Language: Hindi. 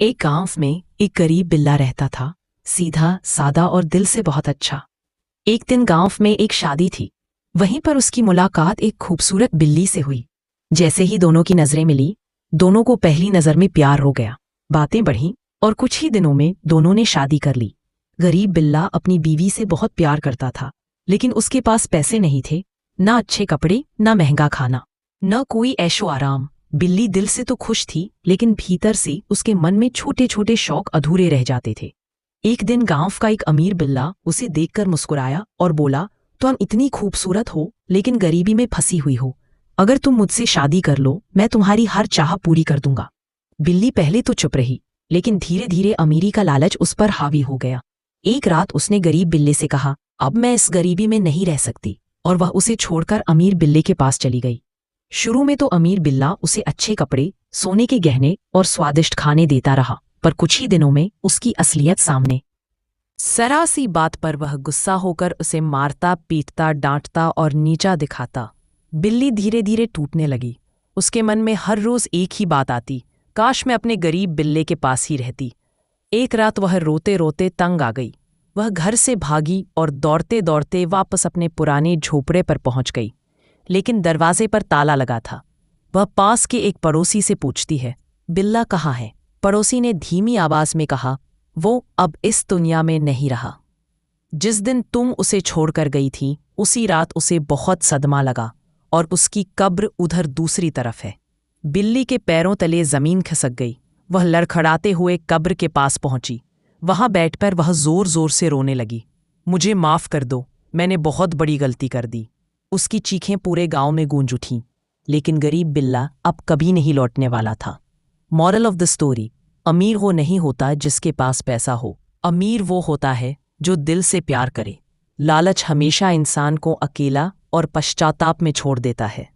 एक गांव में एक गरीब बिल्ला रहता था। सीधा सादा और दिल से बहुत अच्छा। एक दिन गांव में एक शादी थी। वहीं पर उसकी मुलाकात एक खूबसूरत बिल्ली से हुई। जैसे ही दोनों की नजरें मिली, दोनों को पहली नजर में प्यार हो गया। बातें बढ़ीं और कुछ ही दिनों में दोनों ने शादी कर ली। गरीब बिल्ला अपनी बीवी से बहुत प्यार करता था, लेकिन उसके पास पैसे नहीं थे। ना अच्छे कपड़े, ना महंगा खाना, न कोई ऐशो आराम। बिल्ली दिल से तो खुश थी, लेकिन भीतर से उसके मन में छोटे छोटे शौक अधूरे रह जाते थे। एक दिन गांव का एक अमीर बिल्ला उसे देखकर मुस्कुराया और बोला, तुम इतनी खूबसूरत हो, लेकिन गरीबी में फंसी हुई हो। अगर तुम मुझसे शादी कर लो, मैं तुम्हारी हर चाह पूरी कर दूंगा। बिल्ली पहले तो चुप रही, लेकिन धीरे धीरे अमीरी का लालच उस पर हावी हो गया। एक रात उसने गरीब बिल्ले से कहा, अब मैं इस गरीबी में नहीं रह सकती, और वह उसे छोड़कर अमीर बिल्ले के पास चली गई। शुरू में तो अमीर बिल्ला उसे अच्छे कपड़े, सोने के गहने और स्वादिष्ट खाने देता रहा, पर कुछ ही दिनों में उसकी असलियत सामने। जरा सी बात पर वह गुस्सा होकर उसे मारता, पीटता, डांटता और नीचा दिखाता। बिल्ली धीरे धीरे टूटने लगी। उसके मन में हर रोज एक ही बात आती, काश मैं अपने गरीब बिल्ले के पास ही रहती। एक रात वह रोते रोते तंग आ गई। वह घर से भागी और दौड़ते दौड़ते वापस अपने पुराने झोपड़े पर पहुंच गई, लेकिन दरवाजे पर ताला लगा था। वह पास के एक पड़ोसी से पूछती है, बिल्ला कहाँ है? पड़ोसी ने धीमी आवाज में कहा, वो अब इस दुनिया में नहीं रहा। जिस दिन तुम उसे छोड़कर गई थी, उसी रात उसे बहुत सदमा लगा, और उसकी कब्र उधर दूसरी तरफ है। बिल्ली के पैरों तले जमीन खिसक गई। वह लड़खड़ाते हुए कब्र के पास पहुंची। वहां बैठकर वह जोर जोर से रोने लगी। मुझे माफ कर दो, मैंने बहुत बड़ी गलती कर दी। उसकी चीखें पूरे गांव में गूंज उठीं। लेकिन गरीब बिल्ला अब कभी नहीं लौटने वाला था। मॉरल ऑफ द स्टोरी, अमीर वो नहीं होता जिसके पास पैसा हो। अमीर वो होता है जो दिल से प्यार करे। लालच हमेशा इंसान को अकेला और पश्चाताप में छोड़ देता है।